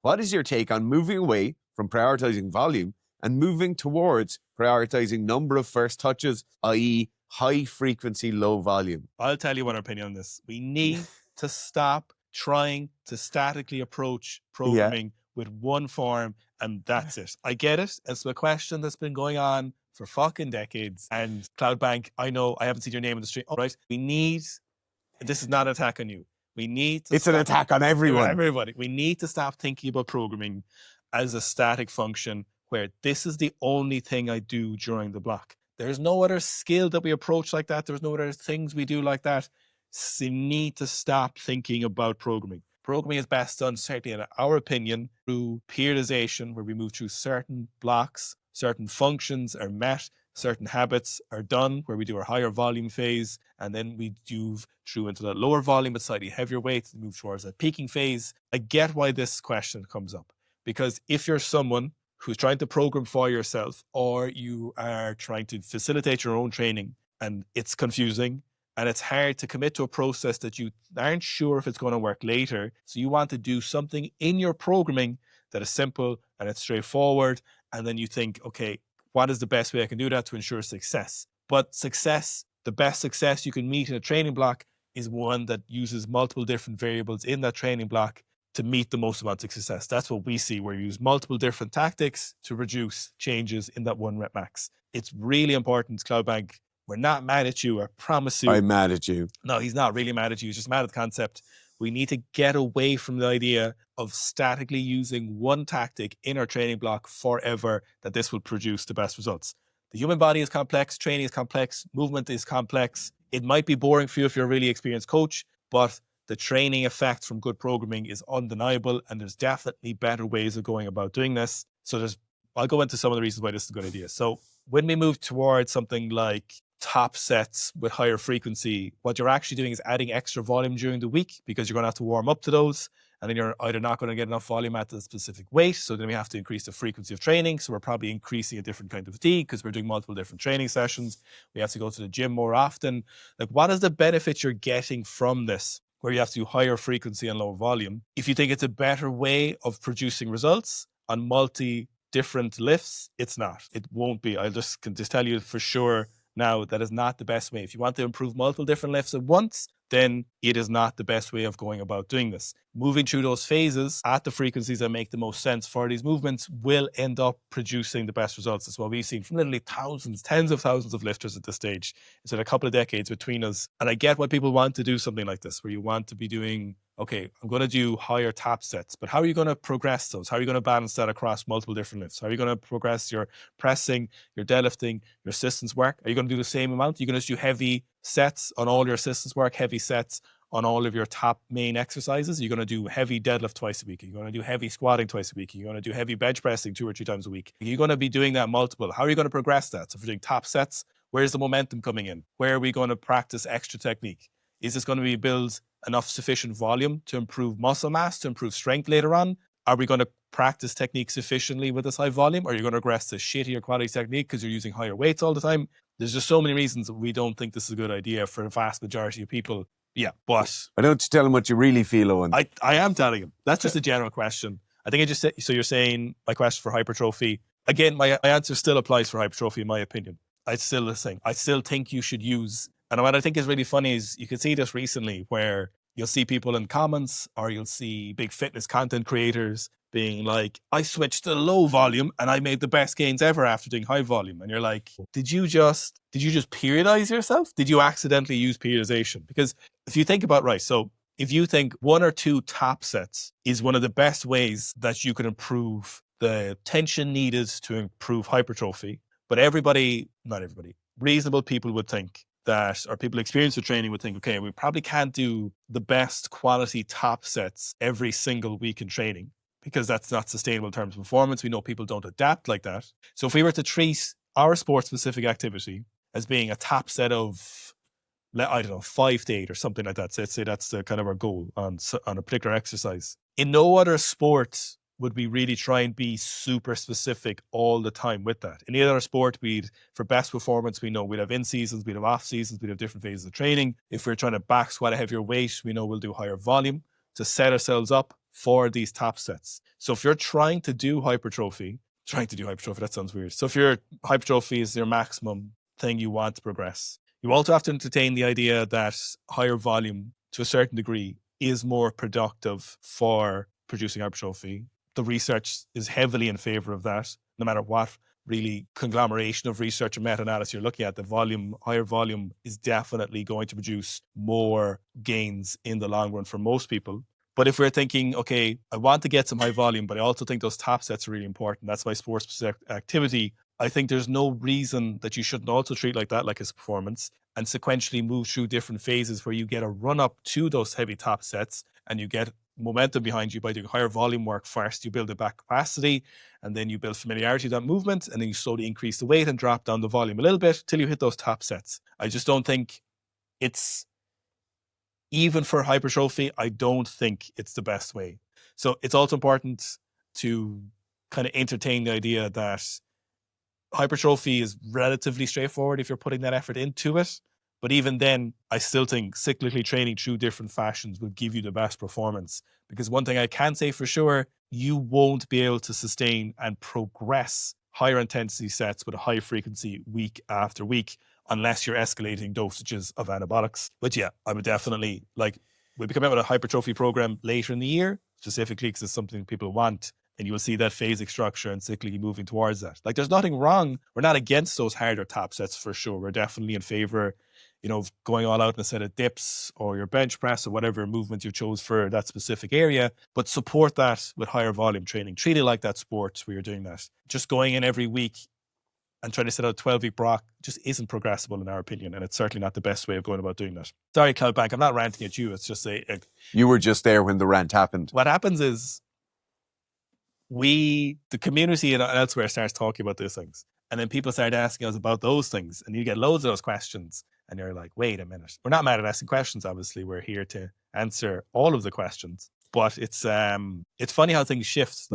What is your take on moving away from prioritizing volume and moving towards prioritizing number of first touches, i.e. high frequency, low volume? I'll tell you what our opinion on this. We need to stop trying to statically approach programming with one form, and that's it. I get it. It's a question that's been going on for fucking decades. And Cloudbank, I know I haven't seen your name in the street. All right. This is not an attack on you. It's an attack on everyone. Everybody. We need to stop thinking about programming as a static function where this is the only thing I do during the block. There's no other skill that we approach like that. There's no other things we do like that. So you need to stop thinking about programming. Programming is best done, certainly in our opinion, through periodization, where we move through certain blocks, certain functions are met, certain habits are done, where we do our higher volume phase, and then we move through into the lower volume but slightly heavier weights, move towards a peaking phase. I get why this question comes up, because if you're someone who's trying to program for yourself, or you are trying to facilitate your own training, and it's confusing, and it's hard to commit to a process that you aren't sure if it's going to work later. So you want to do something in your programming that is simple and it's straightforward. And then you think, okay, what is the best way I can do that to ensure success? But success, the best success you can meet in a training block is one that uses multiple different variables in that training block to meet the most amount of success. That's what we see, where you use multiple different tactics to reduce changes in that one rep max. It's really important, Cloudbank. We're not mad at you, I promise you. I'm mad at you. No, he's not really mad at you. He's just mad at the concept. We need to get away from the idea of statically using one tactic in our training block forever, that this will produce the best results. The human body is complex, training is complex, movement is complex. It might be boring for you if you're a really experienced coach, but the training effect from good programming is undeniable, and there's definitely better ways of going about doing this. So I'll go into some of the reasons why this is a good idea. So when we move towards something like top sets with higher frequency, what you're actually doing is adding extra volume during the week, because you're going to have to warm up to those, and then you're either not going to get enough volume at the specific weight, so then we have to increase the frequency of training. So we're probably increasing a different kind of fatigue because we're doing multiple different training sessions. We have to go to the gym more often. Like, what is the benefit you're getting from this, where you have to do higher frequency and lower volume? If you think it's a better way of producing results on multi-different lifts, it's not. It won't be. I can just tell you for sure now, that is not the best way. If you want to improve multiple different lifts at once, then it is not the best way of going about doing this. Moving through those phases at the frequencies that make the most sense for these movements will end up producing the best results. That's what we've seen from literally thousands, tens of thousands of lifters at this stage. It's been a couple of decades between us. And I get why people want to do something like this, where you want to be doing, okay, I'm going to do higher top sets, but how are you going to progress those? How are you going to balance that across multiple different lifts? How are you going to progress your pressing, your deadlifting, your assistance work? Are you going to do the same amount? Are you going to do heavy sets on all your assistance work, heavy sets on all of your top main exercises? You're going to do heavy deadlift twice a week. You're going to do heavy squatting twice a week. You're going to do heavy bench pressing 2 or 3 times a week. You're going to be doing that multiple. How are you going to progress that? So if we're doing top sets, where's the momentum coming in? Where are we going to practice extra technique? Is this going to be build enough sufficient volume to improve muscle mass, to improve strength later on? Are we going to practice technique sufficiently with this high volume? Or are you going to progress to shittier quality technique because you're using higher weights all the time? There's just so many reasons that we don't think this is a good idea for the vast majority of people. Yeah, but I don't tell him what you really feel, Owen. I am telling him. That's just a general question. I think I just said, so you're saying my question for hypertrophy. Again, my answer still applies for hypertrophy in my opinion. I still think you should use, and what I think is really funny is you can see this recently where you'll see people in comments, or you'll see big fitness content creators being like, I switched to low volume and I made the best gains ever after doing high volume. And you're like, did you just periodize yourself? Did you accidentally use periodization? Because if you think about, right, so if you think 1 or 2 top sets is one of the best ways that you can improve the tension needed to improve hypertrophy, but not everybody, reasonable people would think that, or people experienced with training would think, okay, we probably can't do the best quality top sets every single week in training, because that's not sustainable in terms of performance. We know people don't adapt like that. So if we were to treat our sport-specific activity as being a top set of, I don't know, 5 to 8 or something like that, so let's say that's the kind of our goal on a particular exercise. In no other sport would we really try and be super specific all the time with that. In any other sport, for best performance, we know we'd have in seasons, we'd have off seasons, we'd have different phases of training. If we're trying to back squat a heavier weight, we know we'll do higher volume to set ourselves up for these top sets. So if you're trying to do hypertrophy, that sounds weird. So if your hypertrophy is your maximum thing you want to progress, you also have to entertain the idea that higher volume to a certain degree is more productive for producing hypertrophy. The research is heavily in favor of that, no matter what really conglomeration of research and meta-analysis you're looking at. The higher volume is definitely going to produce more gains in the long run for most people. But if we're thinking, okay, I want to get some high volume, but I also think those top sets are really important. That's my sports-specific activity. I think there's no reason that you shouldn't also treat like that, like as performance, and sequentially move through different phases where you get a run up to those heavy top sets and you get momentum behind you by doing higher volume work first. You build a back capacity and then you build familiarity with that movement, and then you slowly increase the weight and drop down the volume a little bit till you hit those top sets. I just don't think it's, even for hypertrophy, I don't think it's the best way. So it's also important to kind of entertain the idea that hypertrophy is relatively straightforward if you're putting that effort into it. But even then, I still think cyclically training through different fashions will give you the best performance. Because one thing I can say for sure, you won't be able to sustain and progress higher intensity sets with a high frequency week after week unless you're escalating dosages of anabolics. But yeah, I would definitely, we'll be coming out with a hypertrophy program later in the year, specifically because it's something people want. And you will see that phasic structure and cyclically moving towards that. Like, there's nothing wrong. We're not against those harder top sets for sure. We're definitely in favor, of going all out in a set of dips or your bench press or whatever movement you chose for that specific area. But support that with higher volume training. Treat it like that sport where you're doing that. Just going in every week and trying to set out a 12-week block just isn't progressible in our opinion. And it's certainly not the best way of going about doing that. Sorry, Cloudbank, I'm not ranting at you. It's just You were just there when the rant happened. What happens is, the community and elsewhere starts talking about these things. And then people start asking us about those things. And you get loads of those questions. And you're like, wait a minute. We're not mad at asking questions, obviously. We're here to answer all of the questions. But it's funny how things shift.